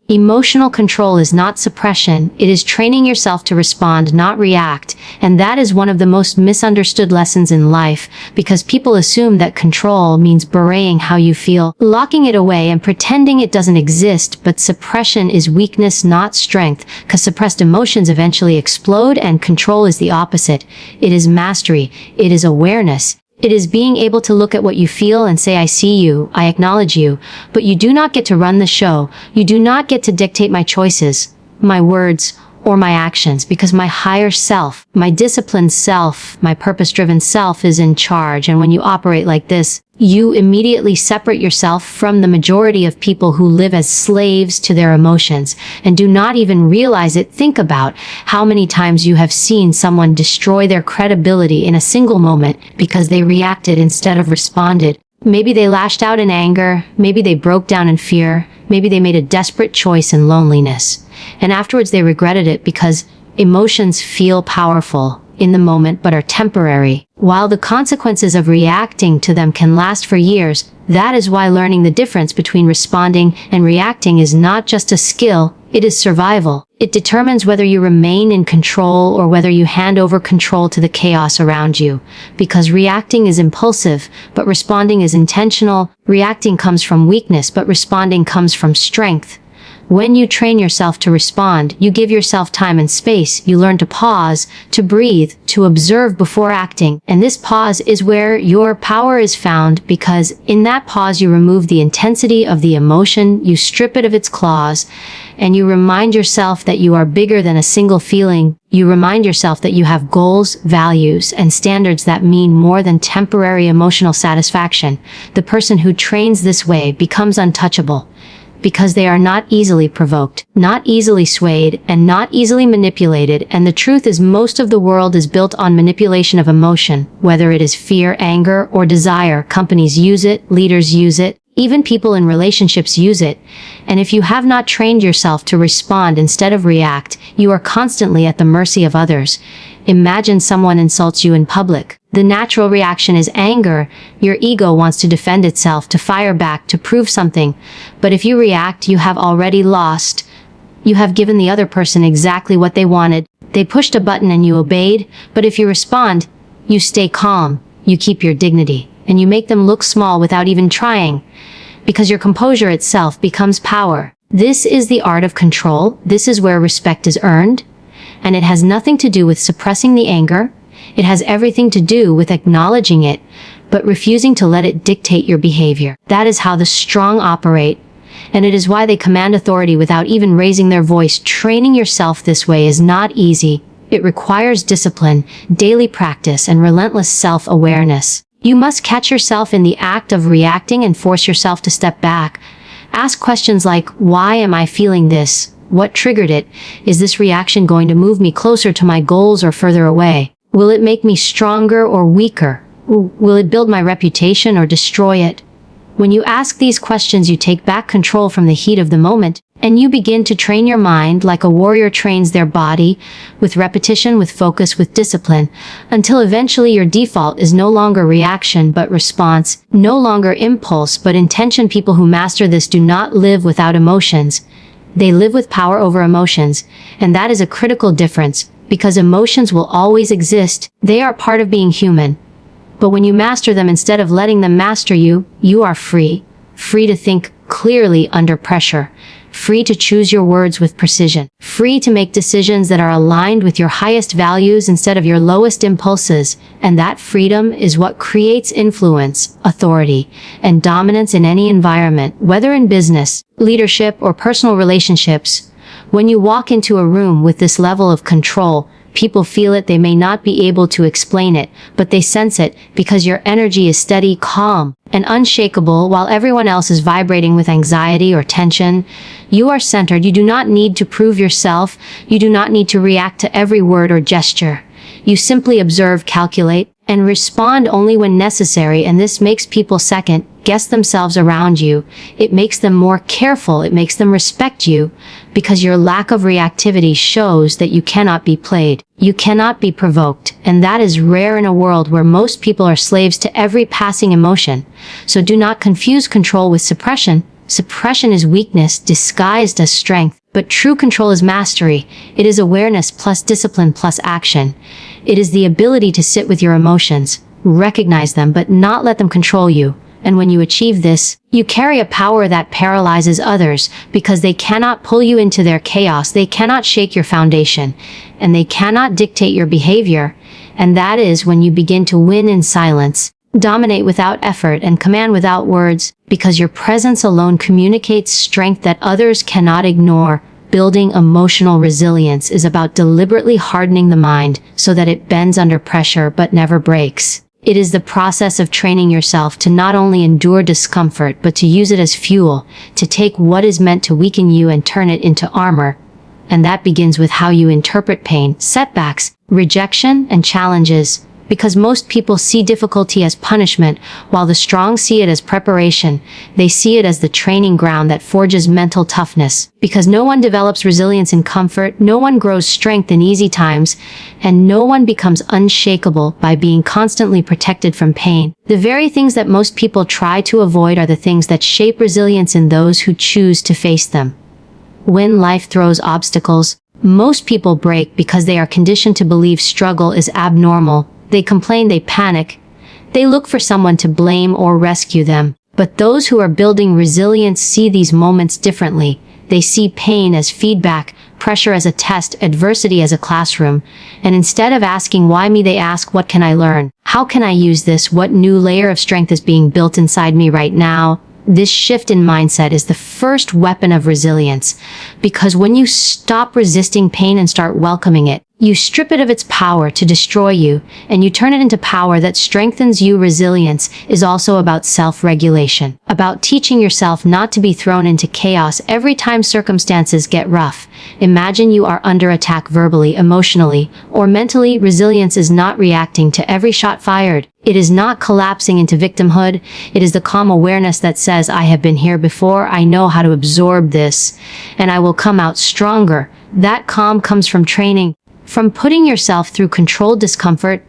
Emotional control is not suppression, it is training yourself to respond, not react, and that is one of the most misunderstood lessons in life, because people assume that control means burying how you feel, locking it away and pretending it doesn't exist, but suppression is weakness, not strength, because suppressed emotions eventually explode, and control is the opposite. It is mastery, it is awareness. It is being able to look at what you feel and say, I see you, I acknowledge you, but you do not get to run the show. You do not get to dictate my choices, my words, or my actions, because my higher self, my disciplined self, my purpose-driven self is in charge. And when you operate like this, you immediately separate yourself from the majority of people who live as slaves to their emotions and do not even realize it. Think about how many times you have seen someone destroy their credibility in a single moment because they reacted instead of responded. Maybe they lashed out in anger, maybe they broke down in fear, maybe they made a desperate choice in loneliness. And afterwards they regretted it, because emotions feel powerful in the moment but are temporary, while the consequences of reacting to them can last for years. That is why learning the difference between responding and reacting is not just a skill, it is survival. It determines whether you remain in control or whether you hand over control to the chaos around you. Because reacting is impulsive, but responding is intentional. Reacting comes from weakness, but responding comes from strength. When you train yourself to respond, you give yourself time and space. You learn to pause, to breathe, to observe before acting. And this pause is where your power is found, because in that pause you remove the intensity of the emotion, you strip it of its claws, and you remind yourself that you are bigger than a single feeling. You remind yourself that you have goals, values, and standards that mean more than temporary emotional satisfaction. The person who trains this way becomes untouchable, because they are not easily provoked, not easily swayed, and not easily manipulated. And the truth is, most of the world is built on manipulation of emotion, whether it is fear, anger, or desire. Companies use it, leaders use it, even people in relationships use it. And if you have not trained yourself to respond instead of react, you are constantly at the mercy of others. Imagine someone insults you in public. The natural reaction is anger. Your ego wants to defend itself, to fire back, to prove something. But if you react, you have already lost. You have given the other person exactly what they wanted. They pushed a button and you obeyed. But if you respond, you stay calm, you keep your dignity, and you make them look small without even trying, because your composure itself becomes power. This is the art of control. This is where respect is earned. And it has nothing to do with suppressing the anger. It has everything to do with acknowledging it, but refusing to let it dictate your behavior. That is how the strong operate, and it is why they command authority without even raising their voice. Training yourself this way is not easy. It requires discipline, daily practice, and relentless self-awareness. You must catch yourself in the act of reacting and force yourself to step back. Ask questions like, why am I feeling this? What triggered it? Is this reaction going to move me closer to my goals or further away? Will it make me stronger or weaker? Will it build my reputation or destroy it? When you ask these questions, you take back control from the heat of the moment, and you begin to train your mind like a warrior trains their body, with repetition, with focus, with discipline, until eventually your default is no longer reaction but response, no longer impulse but intention. People who master this do not live without emotions. They live with power over emotions, and that is a critical difference, because emotions will always exist. They are part of being human. But when you master them instead of letting them master you, you are free. Free to think clearly under pressure. Free to choose your words with precision. Free to make decisions that are aligned with your highest values instead of your lowest impulses. And that freedom is what creates influence, authority, and dominance in any environment, whether in business, leadership, or personal relationships. When you walk into a room with this level of control, people feel it. They may not be able to explain it, but they sense it, because your energy is steady, calm, and unshakable, while everyone else is vibrating with anxiety or tension. You are centered. You do not need to prove yourself. You do not need to react to every word or gesture. You simply observe, calculate, and respond only when necessary, and this makes people second guess themselves around you. It makes them more careful. It makes them respect you, because your lack of reactivity shows that you cannot be played. You cannot be provoked, and that is rare in a world where most people are slaves to every passing emotion. So do not confuse control with suppression. Suppression is weakness disguised as strength, but true control is mastery. It is awareness plus discipline plus action. It is the ability to sit with your emotions, recognize them, but not let them control you. And when you achieve this, you carry a power that paralyzes others because they cannot pull you into their chaos, they cannot shake your foundation, and they cannot dictate your behavior. And that is when you begin to win in silence, dominate without effort, and command without words, because your presence alone communicates strength that others cannot ignore. Building emotional resilience is about deliberately hardening the mind so that it bends under pressure but never breaks. It is the process of training yourself to not only endure discomfort but to use it as fuel, to take what is meant to weaken you and turn it into armor. And that begins with how you interpret pain, setbacks, rejection, and challenges. Because most people see difficulty as punishment, while the strong see it as preparation. They see it as the training ground that forges mental toughness. Because no one develops resilience in comfort, no one grows strength in easy times, and no one becomes unshakable by being constantly protected from pain. The very things that most people try to avoid are the things that shape resilience in those who choose to face them. When life throws obstacles, most people break because they are conditioned to believe struggle is abnormal. They complain, they panic, they look for someone to blame or rescue them. But those who are building resilience see these moments differently. They see pain as feedback, pressure as a test, adversity as a classroom. And instead of asking why me, they ask, what can I learn? How can I use this? What new layer of strength is being built inside me right now? This shift in mindset is the first weapon of resilience, because when you stop resisting pain and start welcoming it, you strip it of its power to destroy you, and you turn it into power that strengthens you. Resilience is also about self-regulation, about teaching yourself not to be thrown into chaos every time circumstances get rough. Imagine you are under attack verbally, emotionally, or mentally. Resilience is not reacting to every shot fired. It is not collapsing into victimhood. It is the calm awareness that says, I have been here before, I know how to absorb this, and I will come out stronger. That calm comes from training, from putting yourself through controlled discomfort,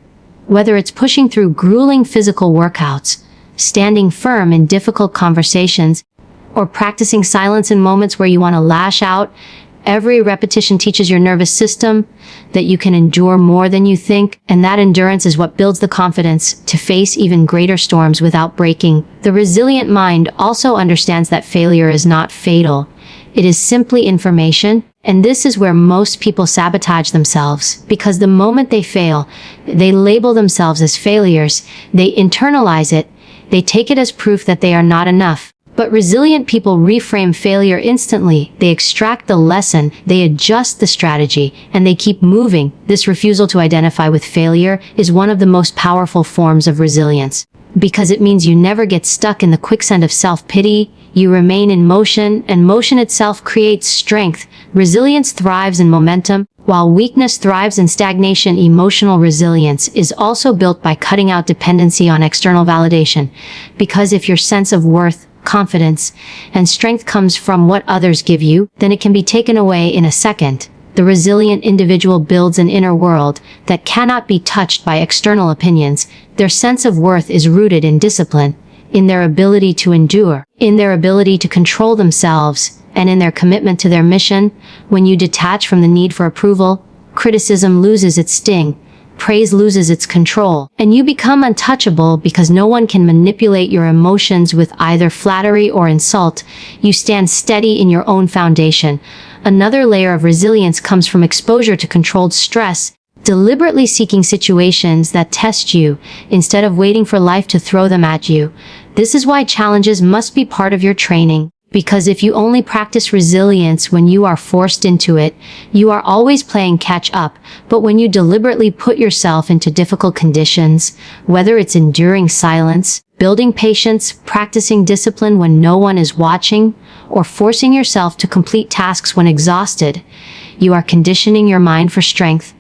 whether it's pushing through grueling physical workouts, standing firm in difficult conversations, or practicing silence in moments where you want to lash out. Every repetition teaches your nervous system that you can endure more than you think, and that endurance is what builds the confidence to face even greater storms without breaking. The resilient mind also understands that failure is not fatal. It is simply information, and this is where most people sabotage themselves, because the moment they fail, they label themselves as failures, they internalize it, they take it as proof that they are not enough. But resilient people reframe failure instantly. They extract the lesson, they adjust the strategy, and they keep moving. This refusal to identify with failure is one of the most powerful forms of resilience, because it means you never get stuck in the quicksand of self-pity. You remain in motion, and motion itself creates strength. Resilience thrives in momentum, while weakness thrives in stagnation. Emotional resilience is also built by cutting out dependency on external validation, because if your sense of worth, confidence, and strength comes from what others give you, then it can be taken away in a second. The resilient individual builds an inner world that cannot be touched by external opinions. Their sense of worth is rooted in discipline, in their ability to endure, in their ability to control themselves, and in their commitment to their mission. When you detach from the need for approval, criticism loses its sting, praise loses its control, and you become untouchable because no one can manipulate your emotions with either flattery or insult. You stand steady in your own foundation. Another layer of resilience comes from exposure to controlled stress, deliberately seeking situations that test you instead of waiting for life to throw them at you. This is why challenges must be part of your training. Because if you only practice resilience when you are forced into it, you are always playing catch up. But when you deliberately put yourself into difficult conditions, whether it's enduring silence, building patience, practicing discipline when no one is watching, or forcing yourself to complete tasks when exhausted, you are conditioning your mind for strength.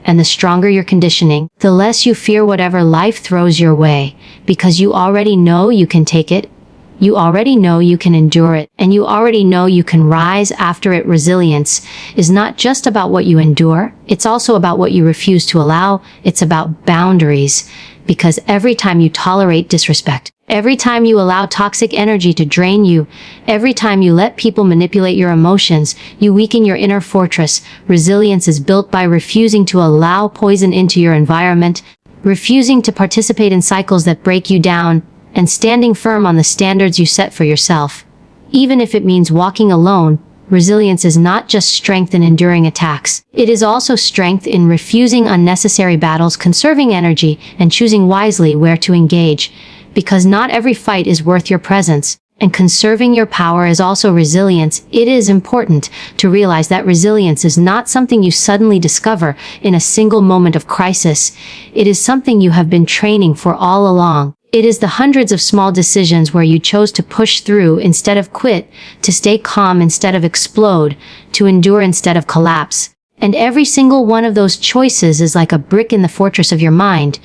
And the stronger your conditioning, the less you fear whatever life throws your way, because you already know you can take it. You already know you can endure it, and you already know you can rise after it. Resilience is not just about what you endure, it's also about what you refuse to allow. It's about boundaries, because every time you tolerate disrespect, every time you allow toxic energy to drain you, every time you let people manipulate your emotions, you weaken your inner fortress. Resilience is built by refusing to allow poison into your environment, refusing to participate in cycles that break you down, and standing firm on the standards you set for yourself. Even if it means walking alone, resilience is not just strength in enduring attacks. It is also strength in refusing unnecessary battles, conserving energy, and choosing wisely where to engage. Because not every fight is worth your presence, and conserving your power is also resilience. It is important to realize that resilience is not something you suddenly discover in a single moment of crisis. It is something you have been training for all along. It is the hundreds of small decisions where you chose to push through instead of quit, to stay calm instead of explode, to endure instead of collapse. And every single one of those choices is like a brick in the fortress of your mind.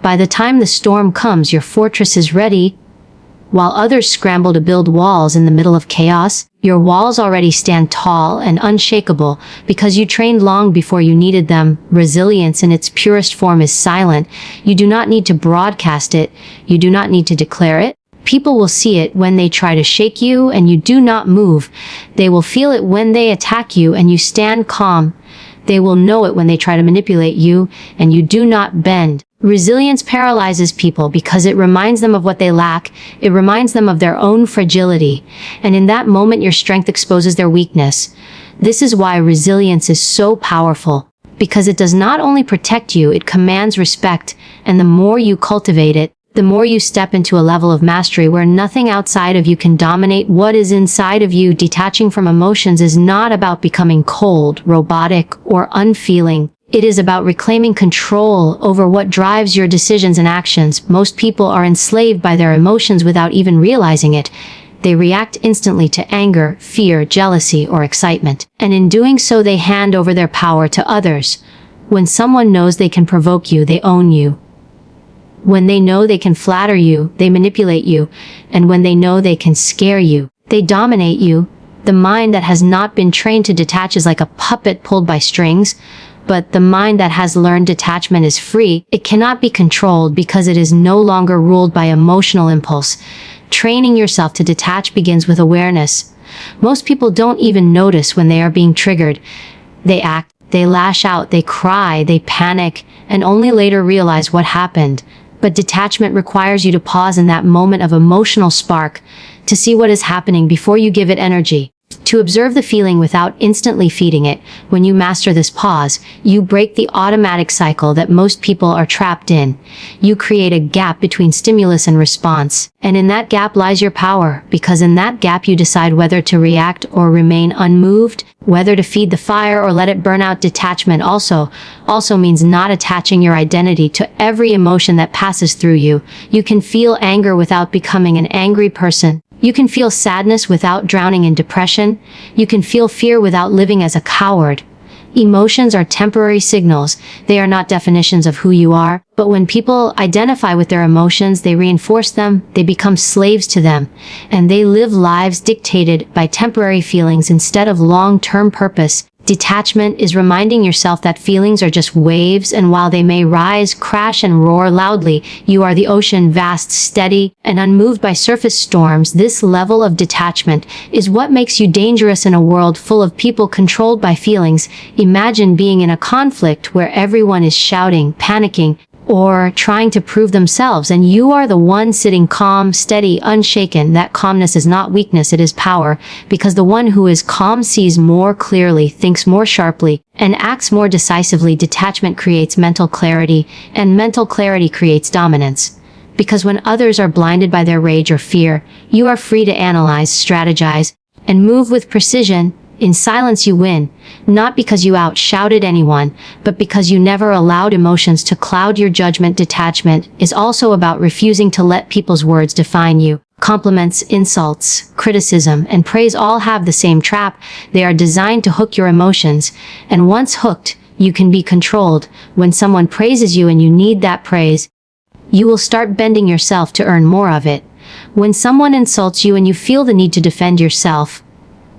By the time the storm comes, your fortress is ready. While others scramble to build walls in the middle of chaos, your walls already stand tall and unshakable because you trained long before you needed them. Resilience in its purest form is silent. You do not need to broadcast it. You do not need to declare it. People will see it when they try to shake you and you do not move. They will feel it when they attack you and you stand calm. They will know it when they try to manipulate you and you do not bend. Resilience paralyzes people because it reminds them of what they lack. It reminds them of their own fragility. And in that moment, your strength exposes their weakness. This is why resilience is so powerful. Because it does not only protect you, it commands respect. And the more you cultivate it, the more you step into a level of mastery where nothing outside of you can dominate what is inside of you. Detaching from emotions is not about becoming cold, robotic, or unfeeling. It is about reclaiming control over what drives your decisions and actions. Most people are enslaved by their emotions without even realizing it. They react instantly to anger, fear, jealousy, or excitement. And in doing so, they hand over their power to others. When someone knows they can provoke you, they own you. When they know they can flatter you, they manipulate you. And when they know they can scare you, they dominate you. The mind that has not been trained to detach is like a puppet pulled by strings. But the mind that has learned detachment is free. It cannot be controlled because it is no longer ruled by emotional impulse. Training yourself to detach begins with awareness. Most people don't even notice when they are being triggered. They act, they lash out, they cry, they panic, and only later realize what happened. But detachment requires you to pause in that moment of emotional spark, to see what is happening before you give it energy. To observe the feeling without instantly feeding it. When you master this pause, you break the automatic cycle that most people are trapped in. You create a gap between stimulus and response. And in that gap lies your power, because in that gap you decide whether to react or remain unmoved, whether to feed the fire or let it burn out. Detachment also means not attaching your identity to every emotion that passes through you. You can feel anger without becoming an angry person. You can feel sadness without drowning in depression. You can feel fear without living as a coward. Emotions are temporary signals. They are not definitions of who you are. But when people identify with their emotions, they reinforce them, they become slaves to them, and they live lives dictated by temporary feelings instead of long-term purpose. Detachment is reminding yourself that feelings are just waves, and while they may rise, crash, and roar loudly, you are the ocean, vast, steady, and unmoved by surface storms. This level of detachment is what makes you dangerous in a world full of people controlled by feelings. Imagine being in a conflict where everyone is shouting, panicking, or trying to prove themselves, and you are the one sitting calm, steady, unshaken. That calmness is not weakness, it is power, because the one who is calm sees more clearly, thinks more sharply, and acts more decisively. Detachment creates mental clarity, and mental clarity creates dominance. Because when others are blinded by their rage or fear, you are free to analyze, strategize, and move with precision. In silence you win, not because you outshouted anyone, but because you never allowed emotions to cloud your judgment. Detachment is also about refusing to let people's words define you. Compliments, insults, criticism, and praise all have the same trap. They are designed to hook your emotions, and once hooked, you can be controlled. When someone praises you and you need that praise, you will start bending yourself to earn more of it. When someone insults you and you feel the need to defend yourself,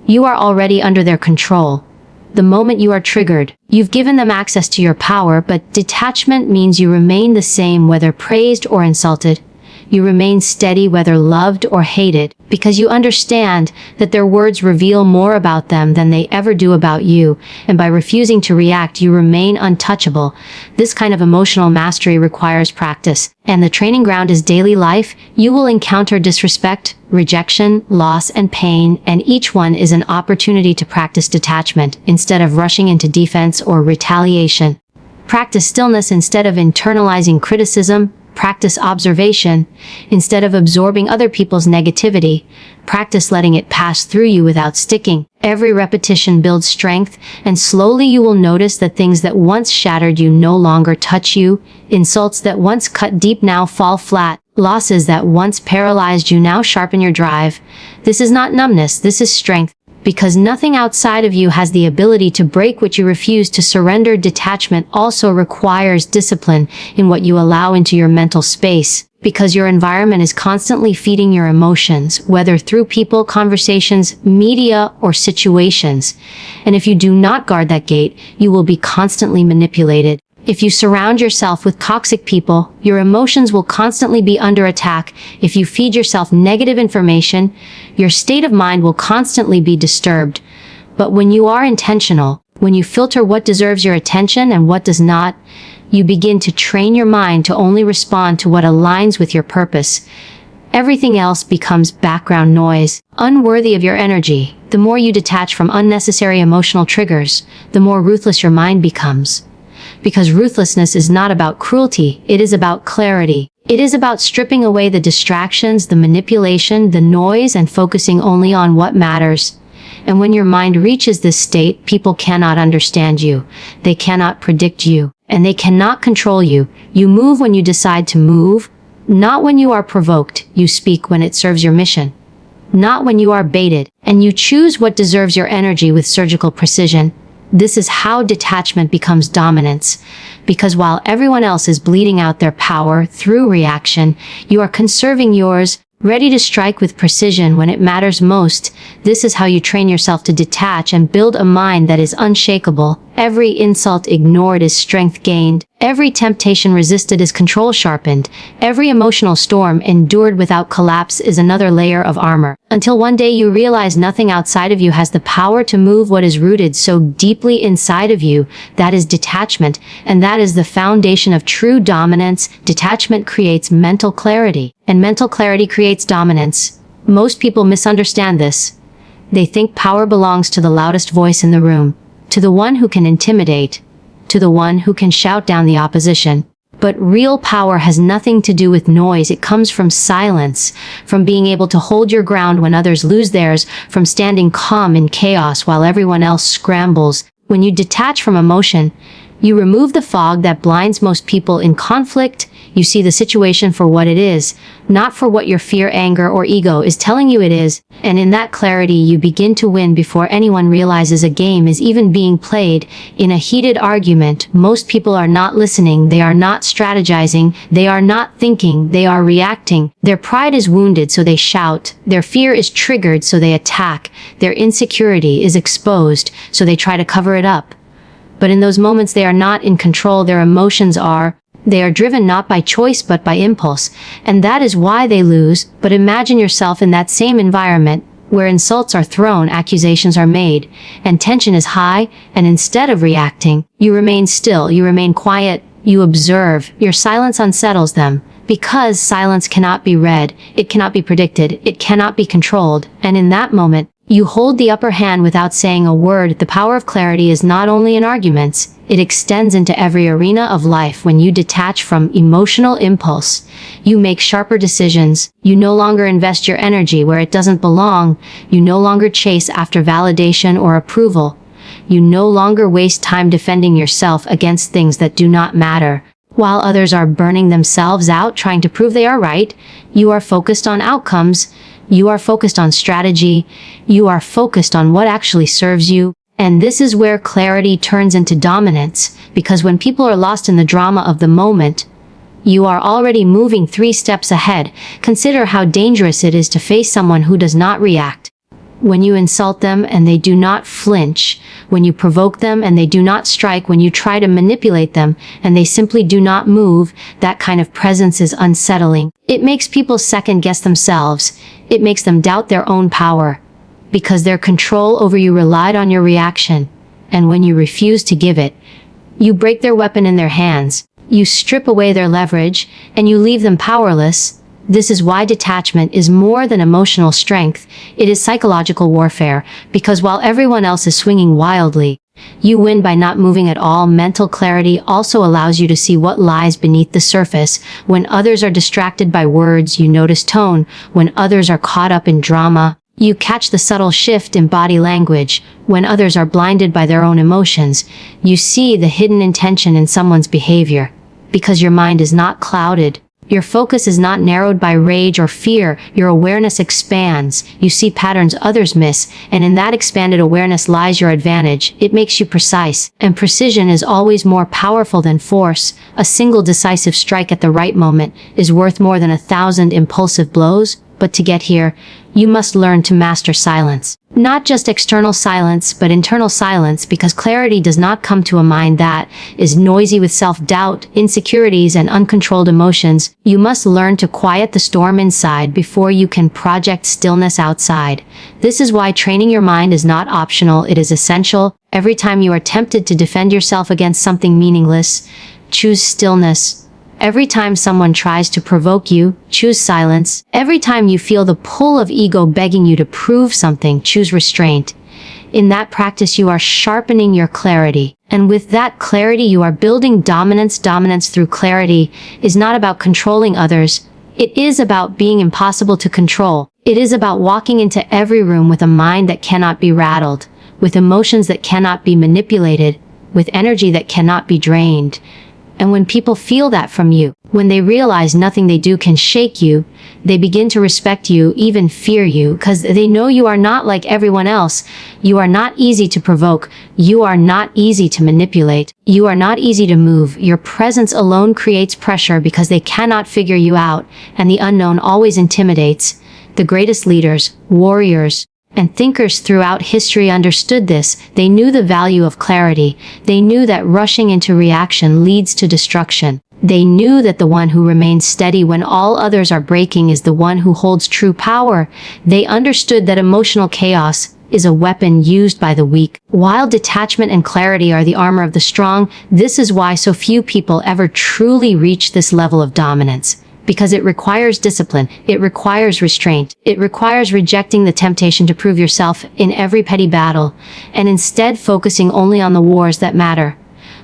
you are already under their control. the moment you are triggered. You've given them access to your power, but detachment means you remain the same whether praised or insulted. You remain steady whether loved or hated, because you understand that their words reveal more about them than they ever do about you, and by refusing to react, you remain untouchable. This kind of emotional mastery requires practice, and the training ground is daily life. You will encounter disrespect, rejection, loss, and pain, and each one is an opportunity to practice detachment instead of rushing into defense or retaliation. Practice stillness instead of internalizing criticism. Practice observation instead of absorbing other people's negativity. Practice letting it pass through you without sticking. Every repetition builds strength, and slowly you will notice that things that once shattered you no longer touch you. Insults that once cut deep now fall flat. Losses that once paralyzed you now sharpen your drive. This is not numbness, this is strength. Because nothing outside of you has the ability to break what you refuse to surrender. Detachment also requires discipline in what you allow into your mental space, because your environment is constantly feeding your emotions, whether through people, conversations, media, or situations. And if you do not guard that gate, you will be constantly manipulated. If you surround yourself with toxic people, your emotions will constantly be under attack. If you feed yourself negative information, your state of mind will constantly be disturbed. But when you are intentional, when you filter what deserves your attention and what does not, you begin to train your mind to only respond to what aligns with your purpose. Everything else becomes background noise, unworthy of your energy. The more you detach from unnecessary emotional triggers, the more ruthless your mind becomes. Because ruthlessness is not about cruelty, it is about clarity. It is about stripping away the distractions, the manipulation, the noise, and focusing only on what matters. And when your mind reaches this state, people cannot understand you. They cannot predict you, and they cannot control you. You move when you decide to move, not when you are provoked. You speak when it serves your mission, not when you are baited. And you choose what deserves your energy with surgical precision. This is how detachment becomes dominance, because while everyone else is bleeding out their power through reaction, you are conserving yours, ready to strike with precision when it matters most. This is how you train yourself to detach and build a mind that is unshakable. Every insult ignored is strength gained. Every temptation resisted is control sharpened. Every emotional storm endured without collapse is another layer of armor. Until one day you realize nothing outside of you has the power to move what is rooted so deeply inside of you. That is detachment, and that is the foundation of true dominance. Detachment creates mental clarity, and mental clarity creates dominance. Most people misunderstand this. They think power belongs to the loudest voice in the room, to the one who can intimidate, to the one who can shout down the opposition. But real power has nothing to do with noise. It comes from silence, from being able to hold your ground when others lose theirs, from standing calm in chaos while everyone else scrambles. When you detach from emotion, you remove the fog that blinds most people in conflict. You see the situation for what it is, not for what your fear, anger, or ego is telling you it is. And in that clarity, you begin to win before anyone realizes a game is even being played. In a heated argument, most people are not listening, they are not strategizing, they are not thinking, they are reacting. Their pride is wounded, so they shout. Their fear is triggered, so they attack. Their insecurity is exposed, so they try to cover it up. But in those moments, they are not in control, their emotions are. They are driven not by choice but by impulse, and that is why they lose. But imagine yourself in that same environment, where insults are thrown, accusations are made, and tension is high, and instead of reacting, you remain still, you remain quiet, you observe. Your silence unsettles them, because silence cannot be read, it cannot be predicted, it cannot be controlled, and in that moment, you hold the upper hand without saying a word. The power of clarity is not only in arguments, it extends into every arena of life. When you detach from emotional impulse, you make sharper decisions. You no longer invest your energy where it doesn't belong. You no longer chase after validation or approval. You no longer waste time defending yourself against things that do not matter. While others are burning themselves out trying to prove they are right, you are focused on outcomes. You are focused on strategy. You are focused on what actually serves you. And this is where clarity turns into dominance, because when people are lost in the drama of the moment, you are already moving 3 steps ahead. Consider how dangerous it is to face someone who does not react. when you insult them and they do not flinch, when you provoke them and they do not strike, when you try to manipulate them and they simply do not move, that kind of presence is unsettling. It makes people second guess themselves. It makes them doubt their own power, because their control over you relied on your reaction. And when you refuse to give it, you break their weapon in their hands. You strip away their leverage, and you leave them powerless. This is why detachment is more than emotional strength. It is psychological warfare, because while everyone else is swinging wildly, you win by not moving at all. Mental clarity also allows you to see what lies beneath the surface. When others are distracted by words, you notice tone. When others are caught up in drama, you catch the subtle shift in body language. When others are blinded by their own emotions, you see the hidden intention in someone's behavior. Because your mind is not clouded, your focus is not narrowed by rage or fear, your awareness expands. You see patterns others miss, and in that expanded awareness lies your advantage. It makes you precise, and precision is always more powerful than force. A single decisive strike at the right moment is worth more than 1,000 impulsive blows. But to get here, you must learn to master silence. Not just external silence, but internal silence, because clarity does not come to a mind that is noisy with self-doubt, insecurities, and uncontrolled emotions. You must learn to quiet the storm inside before you can project stillness outside. This is why training your mind is not optional, it is essential. Every time you are tempted to defend yourself against something meaningless, choose stillness. Every time someone tries to provoke you, choose silence. Every time you feel the pull of ego begging you to prove something, choose restraint. In that practice, you are sharpening your clarity. And with that clarity, you are building dominance. Dominance through clarity is not about controlling others. It is about being impossible to control. It is about walking into every room with a mind that cannot be rattled, with emotions that cannot be manipulated, with energy that cannot be drained. And when people feel that from you, when they realize nothing they do can shake you, they begin to respect you, even fear you, because they know you are not like everyone else. You are not easy to provoke. You are not easy to manipulate. You are not easy to move. Your presence alone creates pressure because they cannot figure you out, and the unknown always intimidates. The greatest leaders, warriors, and thinkers throughout history understood this. They knew the value of clarity. They knew that rushing into reaction leads to destruction. They knew that the one who remains steady when all others are breaking is the one who holds true power. They understood that emotional chaos is a weapon used by the weak, while detachment and clarity are the armor of the strong. This is why so few people ever truly reach this level of dominance. Because it requires discipline, it requires restraint, it requires rejecting the temptation to prove yourself in every petty battle, and instead focusing only on the wars that matter.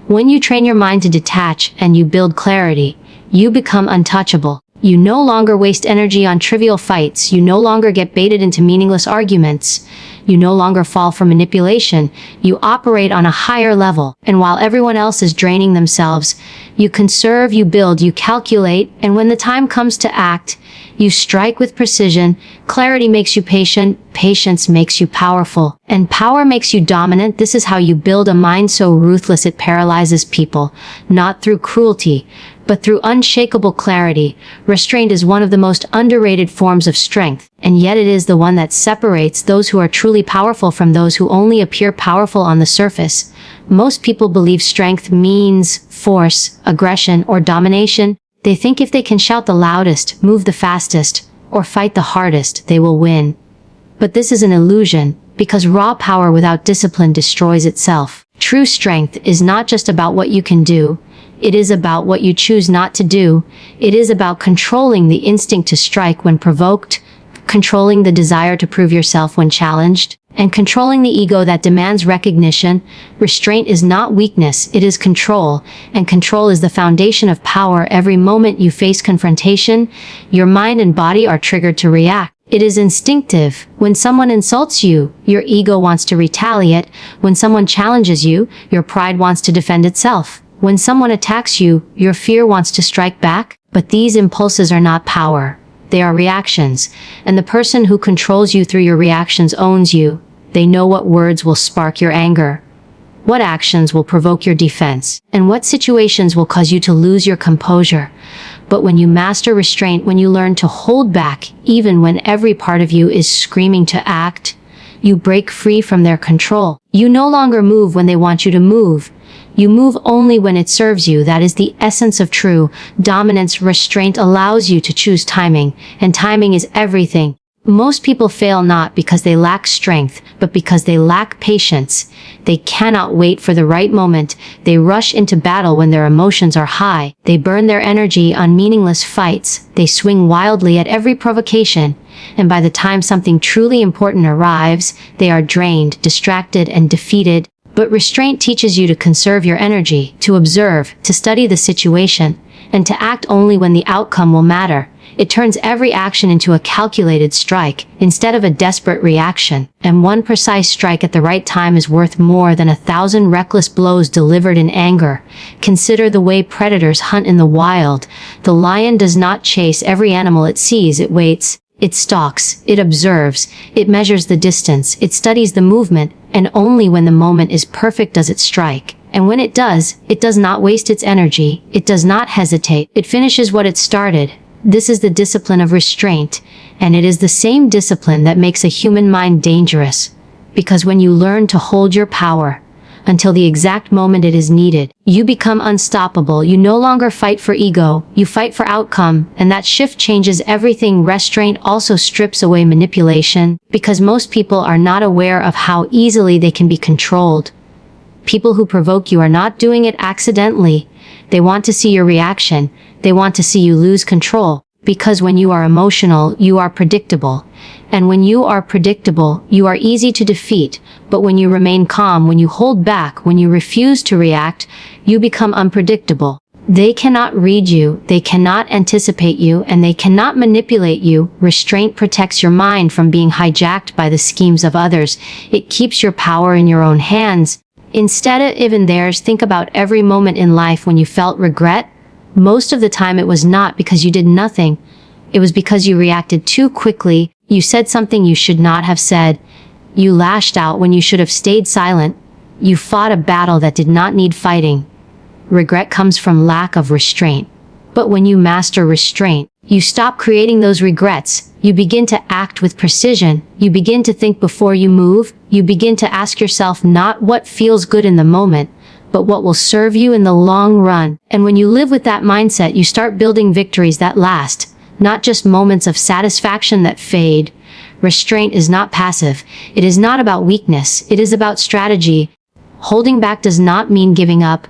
When you train your mind to detach and you build clarity, you become untouchable. You no longer waste energy on trivial fights. You no longer get baited into meaningless arguments. You no longer fall for manipulation. You operate on a higher level. And while everyone else is draining themselves, you conserve, you build, you calculate, and when the time comes to act, you strike with precision. Clarity makes you patient. Patience makes you powerful. And power makes you dominant. This is how you build a mind so ruthless it paralyzes people. Not through cruelty, but through unshakable clarity. Restraint is one of the most underrated forms of strength, and yet it is the one that separates those who are truly powerful from those who only appear powerful on the surface. Most people believe strength means force, aggression, or domination. They think if they can shout the loudest, move the fastest, or fight the hardest, they will win. But this is an illusion, because raw power without discipline destroys itself. True strength is not just about what you can do. It is about what you choose not to do. It is about controlling the instinct to strike when provoked, controlling the desire to prove yourself when challenged, and controlling the ego that demands recognition. Restraint is not weakness, it is control, and control is the foundation of power. Every moment you face confrontation, your mind and body are triggered to react. It is instinctive. When someone insults you, your ego wants to retaliate. When someone challenges you, your pride wants to defend itself. When someone attacks you, your fear wants to strike back. But these impulses are not power. They are reactions. And the person who controls you through your reactions owns you. They know what words will spark your anger, what actions will provoke your defense, and what situations will cause you to lose your composure. But when you master restraint, when you learn to hold back, even when every part of you is screaming to act, You break free from their control. You no longer move when they want you to move. You move only when it serves you. That is the essence of true dominance. Restraint allows you to choose timing, and timing is everything. Most people fail not because they lack strength, but because they lack patience. They cannot wait for the right moment. They rush into battle when their emotions are high. They burn their energy on meaningless fights. They swing wildly at every provocation. And by the time something truly important arrives, they are drained, distracted, and defeated. But restraint teaches you to conserve your energy, to observe, to study the situation, and to act only when the outcome will matter. It turns every action into a calculated strike, instead of a desperate reaction. And one precise strike at the right time is worth more than 1,000 reckless blows delivered in anger. Consider the way predators hunt in the wild. The lion does not chase every animal it sees. It waits. It stalks. It observes. It measures the distance. It studies the movement. And only when the moment is perfect does it strike. And when it does not waste its energy. It does not hesitate. It finishes what it started. This is the discipline of restraint, and it is the same discipline that makes a human mind dangerous. Because when you learn to hold your power until the exact moment it is needed, you become unstoppable. You no longer fight for ego, you fight for outcome, and that shift changes everything. Restraint also strips away manipulation, because most people are not aware of how easily they can be controlled. People who provoke you are not doing it accidentally. They want to see your reaction. They want to see you lose control. Because when you are emotional, you are predictable. And when you are predictable, you are easy to defeat. But when you remain calm, when you hold back, when you refuse to react, you become unpredictable. They cannot read you, they cannot anticipate you, and they cannot manipulate you. Restraint protects your mind from being hijacked by the schemes of others. It keeps your power in your own hands. Instead of even theirs, think about every moment in life when you felt regret. Most of the time it was not because you did nothing. It was because you reacted too quickly. You said something you should not have said. You lashed out when you should have stayed silent. You fought a battle that did not need fighting. Regret comes from lack of restraint. But when you master restraint, you stop creating those regrets. You begin to act with precision. You begin to think before you move. You begin to ask yourself not what feels good in the moment, but what will serve you in the long run. And when you live with that mindset, you start building victories that last, not just moments of satisfaction that fade. Restraint is not passive. It is not about weakness. It is about strategy. Holding back does not mean giving up.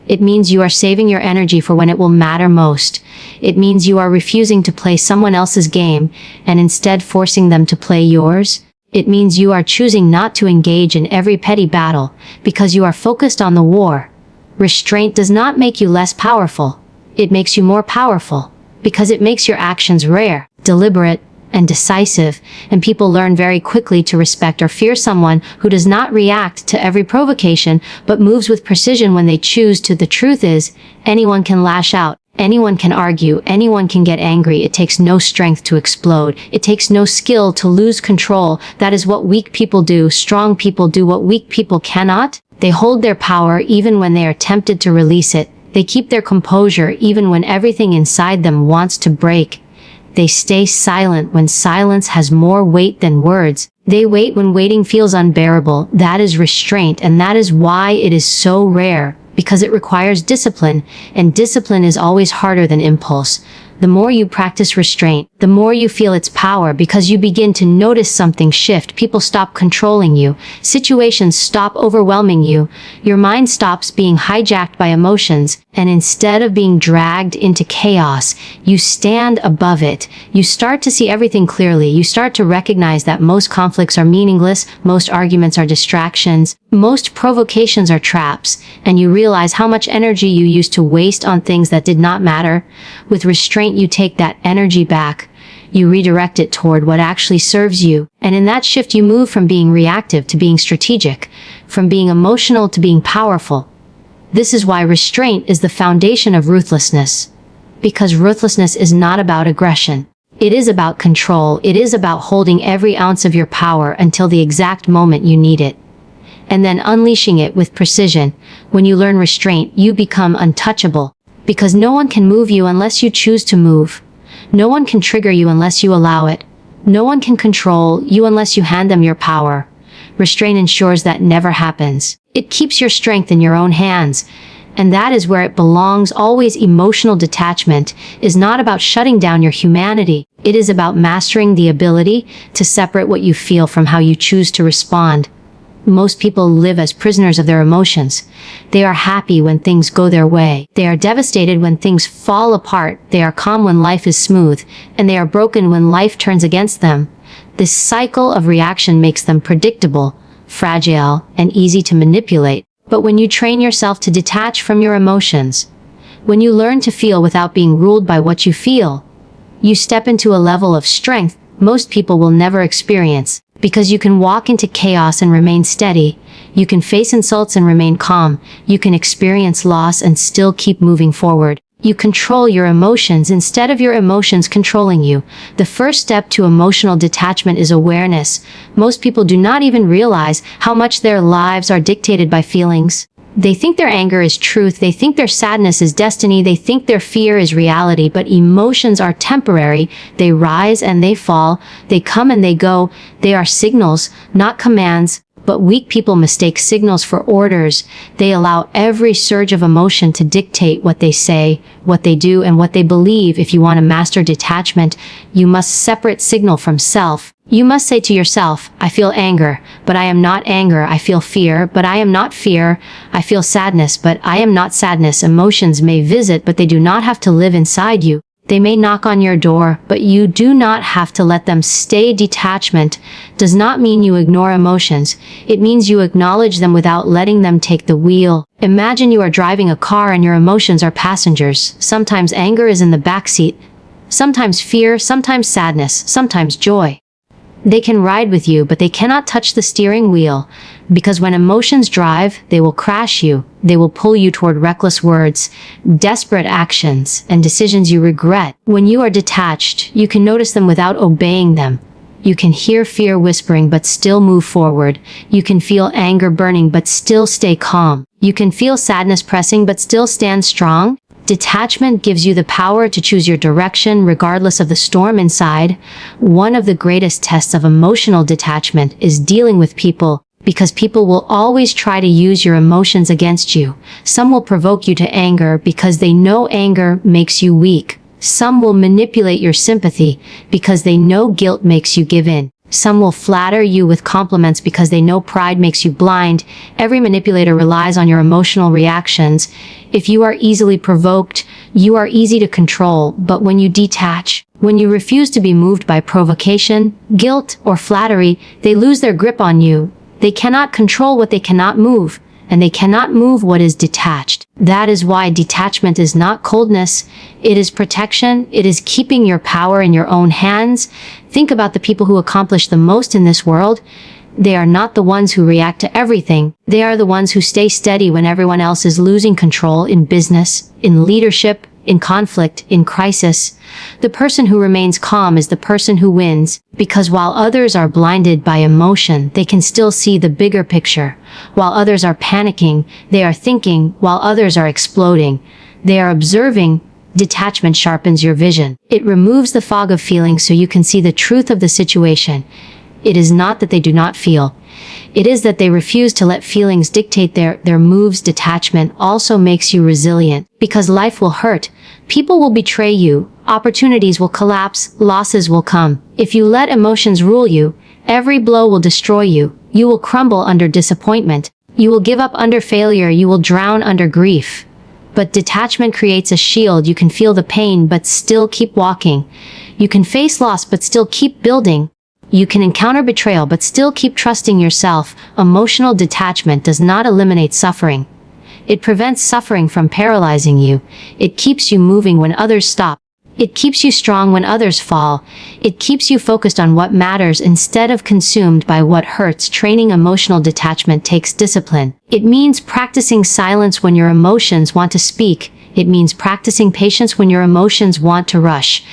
It means you are saving your energy for when it will matter most. It means you are refusing to play someone else's game and instead forcing them to play yours. It means you are choosing not to engage in every petty battle because you are focused on the war. Restraint does not make you less powerful. It makes you more powerful because it makes your actions rare, deliberate, and decisive, and people learn very quickly to respect or fear someone who does not react to every provocation, but moves with precision when they choose to. The truth is, anyone can lash out, anyone can argue, anyone can get angry. It takes no strength to explode. It takes no skill to lose control. That is what weak people do. Strong people do what weak people cannot. They hold their power even when they are tempted to release it. They keep their composure even when everything inside them wants to break. They stay silent when silence has more weight than words. They wait when waiting feels unbearable. That is restraint, and that is why it is so rare, because it requires discipline, and discipline is always harder than impulse. The more you practice restraint, the more you feel its power, because you begin to notice something shift. People stop controlling you. Situations stop overwhelming you. Your mind stops being hijacked by emotions, and instead of being dragged into chaos, you stand above it. You start to see everything clearly. You start to recognize that most conflicts are meaningless, most arguments are distractions, most provocations are traps, and you realize how much energy you used to waste on things that did not matter. With restraint, you take that energy back. You redirect it toward what actually serves you. And in that shift, you move from being reactive to being strategic, from being emotional to being powerful. This is why restraint is the foundation of ruthlessness. Because ruthlessness is not about aggression. It is about control. It is about holding every ounce of your power until the exact moment you need it, and then unleashing it with precision. When you learn restraint, you become untouchable. Because no one can move you unless you choose to move. No one can trigger you unless you allow it. No one can control you unless you hand them your power. Restraint ensures that never happens. It keeps your strength in your own hands. And that is where it belongs. Always. Emotional detachment is not about shutting down your humanity. It is about mastering the ability to separate what you feel from how you choose to respond. Most people live as prisoners of their emotions. They are happy when things go their way. They are devastated when things fall apart. They are calm when life is smooth. And they are broken when life turns against them. This cycle of reaction makes them predictable, fragile, and easy to manipulate. But when you train yourself to detach from your emotions, when you learn to feel without being ruled by what you feel, you step into a level of strength most people will never experience. Because you can walk into chaos and remain steady. You can face insults and remain calm. You can experience loss and still keep moving forward. You control your emotions instead of your emotions controlling you. The first step to emotional detachment is awareness. Most people do not even realize how much their lives are dictated by feelings. They think their anger is truth. They think their sadness is destiny. They think their fear is reality. But emotions are temporary. They rise and they fall. They come and they go. They are signals, not commands. But weak people mistake signals for orders. They allow every surge of emotion to dictate what they say, what they do, and what they believe. If you want to master detachment, you must separate signal from self. You must say to yourself, I feel anger, but I am not anger. I feel fear, but I am not fear. I feel sadness, but I am not sadness. Emotions may visit, but they do not have to live inside you. They may knock on your door, but you do not have to let them stay. Detachment does not mean you ignore emotions. It means you acknowledge them without letting them take the wheel. Imagine you are driving a car and your emotions are passengers. Sometimes anger is in the back seat. Sometimes fear, sometimes sadness, sometimes joy. They can ride with you, but they cannot touch the steering wheel. Because when emotions drive, they will crash you. They will pull you toward reckless words, desperate actions, and decisions you regret. When you are detached, you can notice them without obeying them. You can hear fear whispering but still move forward. You can feel anger burning but still stay calm. You can feel sadness pressing but still stand strong. Detachment gives you the power to choose your direction regardless of the storm inside. One of the greatest tests of emotional detachment is dealing with people, because people will always try to use your emotions against you. Some will provoke you to anger because they know anger makes you weak. Some will manipulate your sympathy because they know guilt makes you give in. Some will flatter you with compliments because they know pride makes you blind. Every manipulator relies on your emotional reactions. If you are easily provoked, you are easy to control. But when you detach, when you refuse to be moved by provocation, guilt, or flattery, they lose their grip on you. They cannot control what they cannot move, and they cannot move what is detached. That is why detachment is not coldness. It is protection. It is keeping your power in your own hands. Think about the people who accomplish the most in this world. They are not the ones who react to everything. They are the ones who stay steady when everyone else is losing control in business, in leadership, in conflict, in crisis. The person who remains calm is the person who wins, because while others are blinded by emotion, they can still see the bigger picture. While others are panicking, they are thinking. While others are exploding, they are observing. Detachment sharpens your vision. It removes the fog of feeling so you can see the truth of the situation. It is not that they do not feel. It is that they refuse to let feelings dictate their moves. Detachment also makes you resilient, because life will hurt. People will betray you. Opportunities will collapse. Losses will come. If you let emotions rule you, every blow will destroy you. You will crumble under disappointment. You will give up under failure. You will drown under grief. But detachment creates a shield. You can feel the pain, but still keep walking. You can face loss, but still keep building. You can encounter betrayal, but still keep trusting yourself. Emotional detachment does not eliminate suffering. It prevents suffering from paralyzing you. It keeps you moving when others stop. It keeps you strong when others fall. It keeps you focused on what matters instead of consumed by what hurts. Training emotional detachment takes discipline. It means practicing silence when your emotions want to speak. It means practicing patience when your emotions want to rush.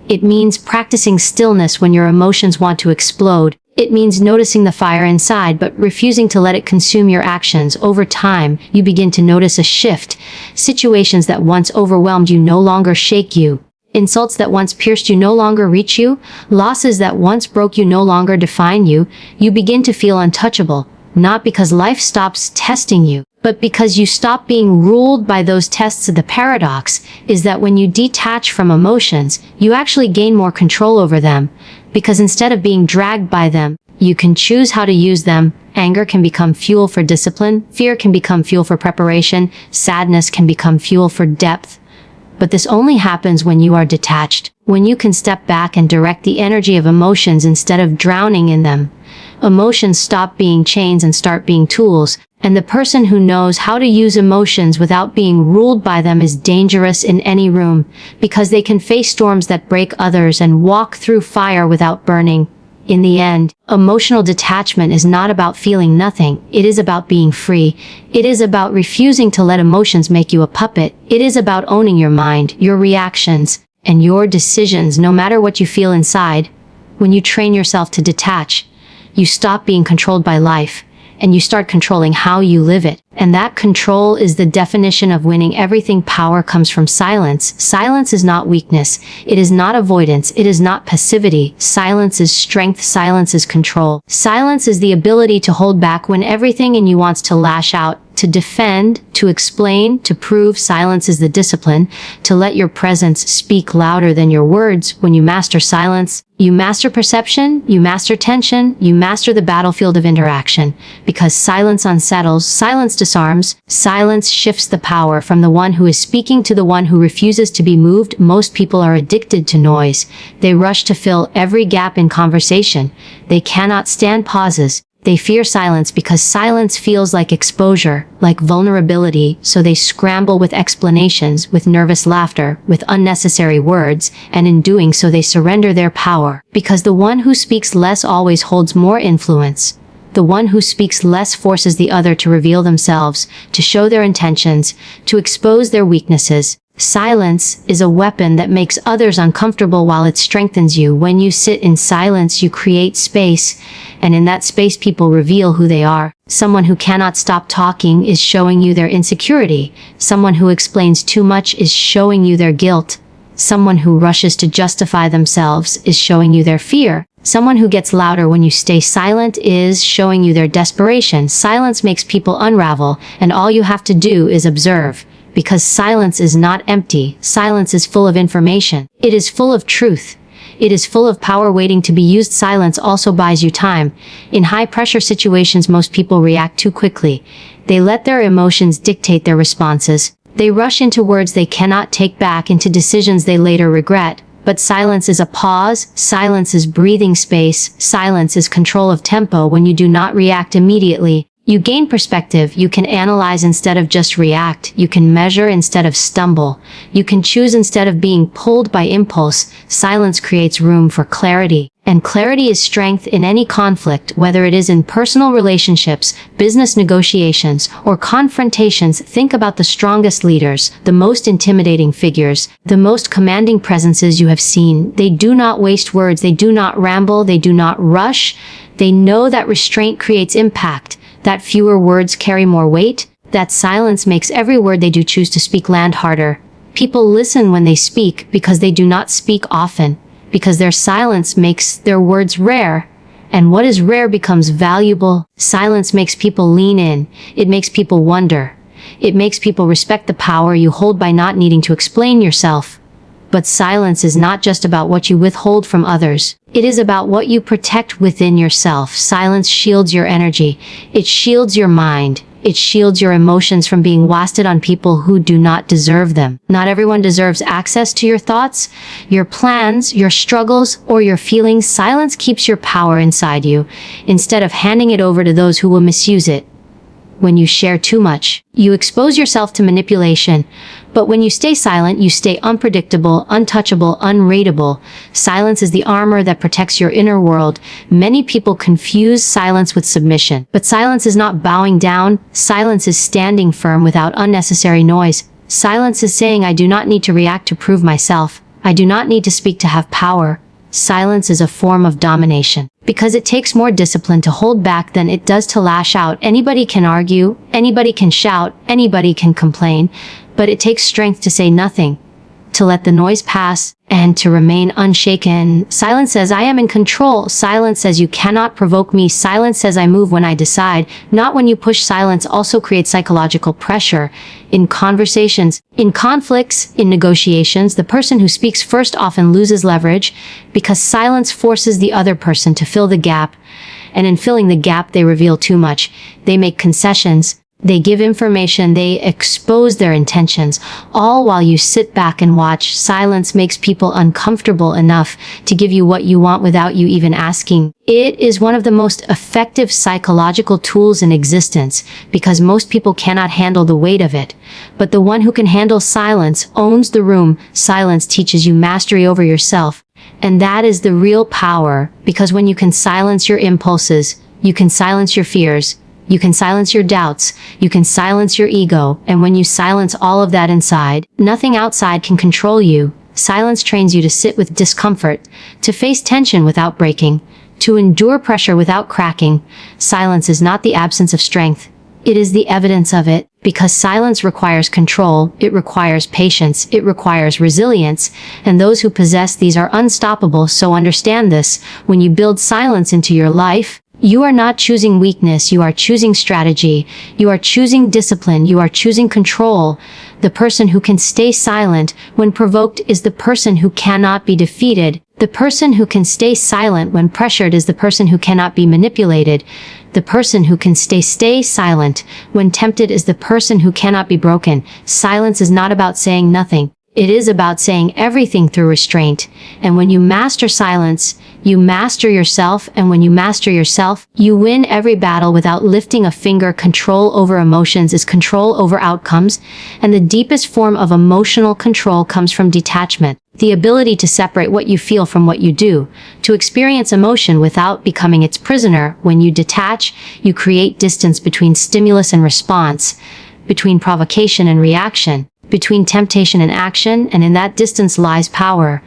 It means practicing stillness when your emotions want to explode. It means noticing the fire inside but refusing to let it consume your actions. Over time, you begin to notice a shift. Situations that once overwhelmed you no longer shake you. Insults that once pierced you no longer reach you. Losses that once broke you no longer define you. You begin to feel untouchable, not because life stops testing you, but because you stop being ruled by those tests. The paradox is that when you detach from emotions, you actually gain more control over them, because instead of being dragged by them, you can choose how to use them. Anger can become fuel for discipline. Fear can become fuel for preparation. Sadness can become fuel for depth. But this only happens when you are detached, when you can step back and direct the energy of emotions instead of drowning in them. Emotions stop being chains and start being tools, and the person who knows how to use emotions without being ruled by them is dangerous in any room, because they can face storms that break others and walk through fire without burning. In the end, emotional detachment is not about feeling nothing. It is about being free. It is about refusing to let emotions make you a puppet. It is about owning your mind, your reactions, and your decisions, no matter what you feel inside. When you train yourself to detach, you stop being controlled by life, and you start controlling how you live it. And that control is the definition of winning everything. Power comes from silence. Silence is not weakness. It is not avoidance. It is not passivity. Silence is strength. Silence is control. Silence is the ability to hold back when everything in you wants to lash out, to defend, to explain, to prove. Silence is the discipline to let your presence speak louder than your words. When you master silence, you master perception, you master tension, you master the battlefield of interaction. Because silence unsettles, silence disarms, silence shifts the power from the one who is speaking to the one who refuses to be moved. Most people are addicted to noise. They rush to fill every gap in conversation. They cannot stand pauses. They fear silence because silence feels like exposure, like vulnerability, so they scramble with explanations, with nervous laughter, with unnecessary words, and in doing so they surrender their power, because the one who speaks less always holds more influence. The one who speaks less forces the other to reveal themselves, to show their intentions, to expose their weaknesses. Silence is a weapon that makes others uncomfortable while it strengthens you. When you sit in silence, you create space, and in that space people reveal who they are. Someone who cannot stop talking is showing you their insecurity. Someone who explains too much is showing you their guilt. Someone who rushes to justify themselves is showing you their fear. Someone who gets louder when you stay silent is showing you their desperation. Silence makes people unravel, and all you have to do is observe. Because silence is not empty. Silence is full of information. It is full of truth. It is full of power waiting to be used. Silence also buys you time. In high-pressure situations, most people react too quickly. They let their emotions dictate their responses. They rush into words they cannot take back, into decisions they later regret. But silence is a pause. Silence is breathing space. Silence is control of tempo. When you do not react immediately, you gain perspective. You can analyze instead of just react. You can measure instead of stumble. You can choose instead of being pulled by impulse. Silence creates room for clarity. And clarity is strength in any conflict, whether it is in personal relationships, business negotiations, or confrontations. Think about the strongest leaders, the most intimidating figures, the most commanding presences you have seen. They do not waste words. They do not ramble. They do not rush. They know that restraint creates impact, that fewer words carry more weight, that silence makes every word they do choose to speak land harder. People listen when they speak because they do not speak often, because their silence makes their words rare, and what is rare becomes valuable. Silence makes people lean in. It makes people wonder. It makes people respect the power you hold by not needing to explain yourself. But silence is not just about what you withhold from others. It is about what you protect within yourself. Silence shields your energy. It shields your mind. It shields your emotions from being wasted on people who do not deserve them. Not everyone deserves access to your thoughts, your plans, your struggles, or your feelings. Silence keeps your power inside you, instead of handing it over to those who will misuse it. When you share too much, you expose yourself to manipulation. But when you stay silent, you stay unpredictable, untouchable, unrateable. Silence is the armor that protects your inner world. Many people confuse silence with submission. But silence is not bowing down. Silence is standing firm without unnecessary noise. Silence is saying, I do not need to react to prove myself. I do not need to speak to have power. Silence is a form of domination, because it takes more discipline to hold back than it does to lash out. Anybody can argue, anybody can shout, anybody can complain, but it takes strength to say nothing. to let the noise pass, and to remain unshaken. Silence says, I am in control. Silence says, you cannot provoke me. Silence says, I move when I decide, not when you push. Silence also creates psychological pressure in conversations, in conflicts, in negotiations. The person who speaks first often loses leverage because silence forces the other person to fill the gap. And in filling the gap, they reveal too much. They make concessions. They give information, they expose their intentions, all while you sit back and watch. Silence makes people uncomfortable enough to give you what you want without you even asking. It is one of the most effective psychological tools in existence because most people cannot handle the weight of it. But the one who can handle silence owns the room. Silence teaches you mastery over yourself. And that is the real power, because when you can silence your impulses, you can silence your fears, you can silence your doubts, you can silence your ego, and when you silence all of that inside, nothing outside can control you. Silence trains you to sit with discomfort, to face tension without breaking, to endure pressure without cracking. Silence is not the absence of strength. It is the evidence of it, because silence requires control, it requires patience, it requires resilience, and those who possess these are unstoppable. So understand this, when you build silence into your life, you are not choosing weakness, you are choosing strategy, you are choosing discipline, you are choosing control. The person who can stay silent when provoked is the person who cannot be defeated. The person who can stay silent when pressured is the person who cannot be manipulated. The person who can stay silent when tempted is the person who cannot be broken. Silence is not about saying nothing. It is about saying everything through restraint. And when you master silence, you master yourself, and when you master yourself, you win every battle without lifting a finger. Control over emotions is control over outcomes, and the deepest form of emotional control comes from detachment. The ability to separate what you feel from what you do, to experience emotion without becoming its prisoner. When you detach, you create distance between stimulus and response, between provocation and reaction, between temptation and action, and in that distance lies power.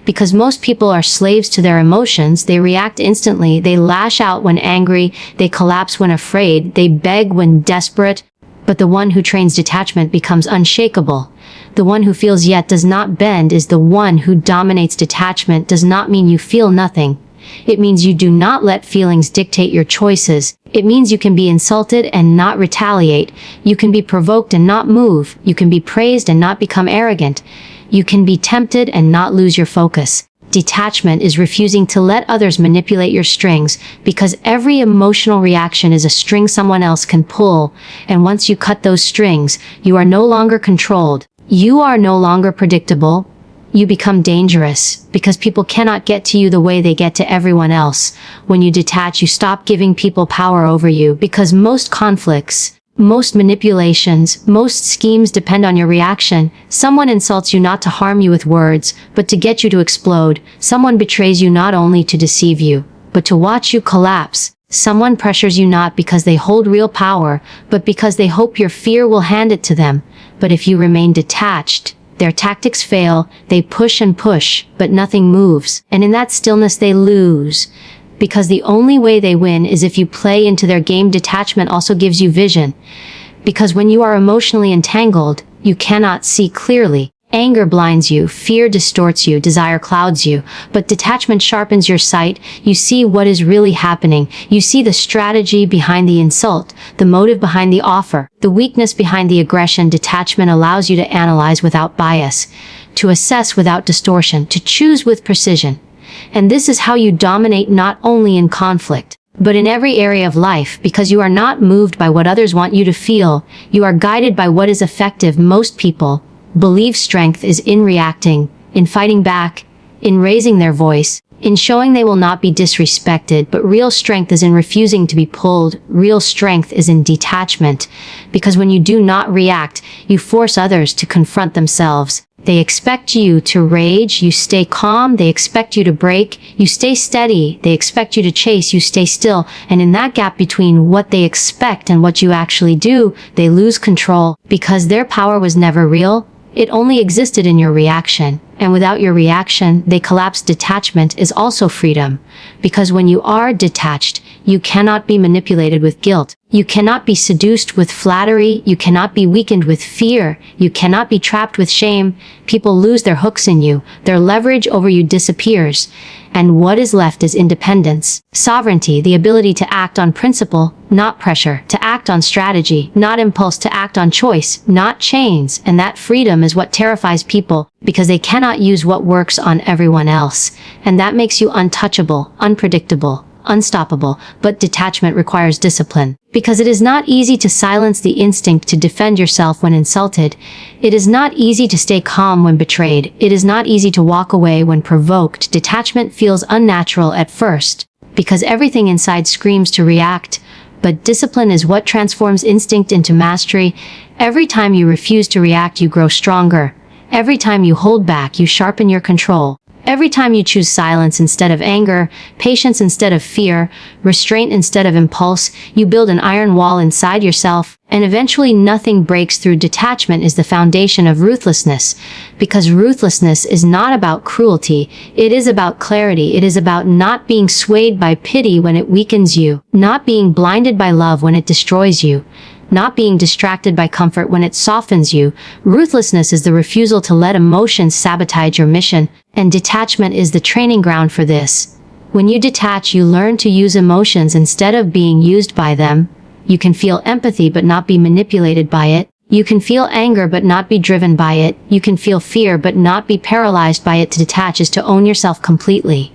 Because most people are slaves to their emotions, they react instantly, they lash out when angry, they collapse when afraid, they beg when desperate. But the one who trains detachment becomes unshakable. The one who feels yet does not bend is the one who dominates. Detachment does not mean you feel nothing. It means you do not let feelings dictate your choices. It means you can be insulted and not retaliate. You can be provoked and not move. You can be praised and not become arrogant. You can be tempted and not lose your focus. Detachment is refusing to let others manipulate your strings, because every emotional reaction is a string someone else can pull. And once you cut those strings, you are no longer controlled. You are no longer predictable. You become dangerous, because people cannot get to you the way they get to everyone else. When you detach, you stop giving people power over you, because most conflicts, most manipulations, most schemes depend on your reaction. Someone insults you not to harm you with words, but to get you to explode. Someone betrays you not only to deceive you, but to watch you collapse. Someone pressures you not because they hold real power, but because they hope your fear will hand it to them. But if you remain detached, their tactics fail, they push and push, but nothing moves. And in that stillness they lose. Because the only way they win is if you play into their game. Detachment also gives you vision. Because when you are emotionally entangled, you cannot see clearly. Anger blinds you, fear distorts you, desire clouds you, but detachment sharpens your sight. You see what is really happening. You see the strategy behind the insult, the motive behind the offer, the weakness behind the aggression. Detachment allows you to analyze without bias, to assess without distortion, to choose with precision. And this is how you dominate, not only in conflict, but in every area of life, because you are not moved by what others want you to feel. You are guided by what is effective. Most people believe strength is in reacting, in fighting back, in raising their voice, in showing they will not be disrespected, but real strength is in refusing to be pulled. Real strength is in detachment, because when you do not react, you force others to confront themselves. They expect you to rage, you stay calm. They expect you to break, you stay steady. They expect you to chase, you stay still. And in that gap between what they expect and what you actually do, they lose control, because their power was never real. It only existed in your reaction, and without your reaction, they collapse. Detachment is also freedom, because when you are detached, You cannot be manipulated with guilt. You cannot be seduced with flattery. You cannot be weakened with fear. You cannot be trapped with shame. People lose their hooks in you. Their leverage over you disappears. And what is left is independence. Sovereignty, the ability to act on principle, not pressure, to act on strategy, not impulse, to act on choice, not chains. And that freedom is what terrifies people, because they cannot use what works on everyone else. And that makes you untouchable, unpredictable, unstoppable. But detachment requires discipline, because it is not easy to silence the instinct to defend yourself when insulted. It is not easy to stay calm when betrayed. It is not easy to walk away when provoked. Detachment feels unnatural at first, because everything inside screams to react. But discipline is what transforms instinct into mastery. Every time you refuse to react, you grow stronger. Every time you hold back, you sharpen your control. Every time you choose silence instead of anger, patience instead of fear, restraint instead of impulse, you build an iron wall inside yourself, and eventually nothing breaks through. Detachment is the foundation of ruthlessness, because ruthlessness is not about cruelty, it is about clarity. It is about not being swayed by pity when it weakens you, not being blinded by love when it destroys you, not being distracted by comfort when it softens you. Ruthlessness is the refusal to let emotions sabotage your mission, and detachment is the training ground for this. When you detach, you learn to use emotions instead of being used by them. You can feel empathy but not be manipulated by it. You can feel anger but not be driven by it. You can feel fear but not be paralyzed by it. To detach is to own yourself completely,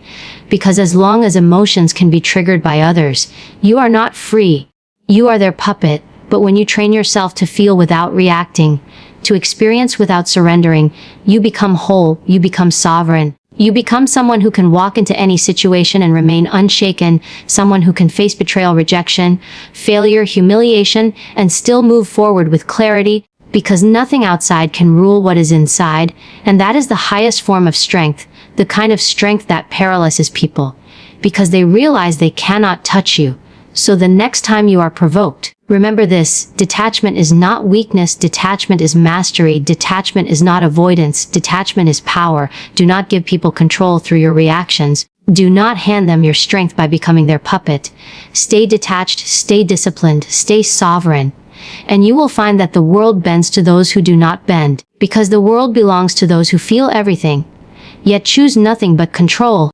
because as long as emotions can be triggered by others, you are not free. You are their puppet. But when you train yourself to feel without reacting, to experience without surrendering, you become whole, you become sovereign. You become someone who can walk into any situation and remain unshaken, someone who can face betrayal, rejection, failure, humiliation, and still move forward with clarity, because nothing outside can rule what is inside. And that is the highest form of strength, the kind of strength that paralyzes people, because they realize they cannot touch you. So the next time you are provoked, remember this: detachment is not weakness, detachment is mastery, detachment is not avoidance, detachment is power. Do not give people control through your reactions. Do not hand them your strength by becoming their puppet. Stay detached, stay disciplined, stay sovereign. And you will find that the world bends to those who do not bend, because the world belongs to those who feel everything, yet choose nothing but control.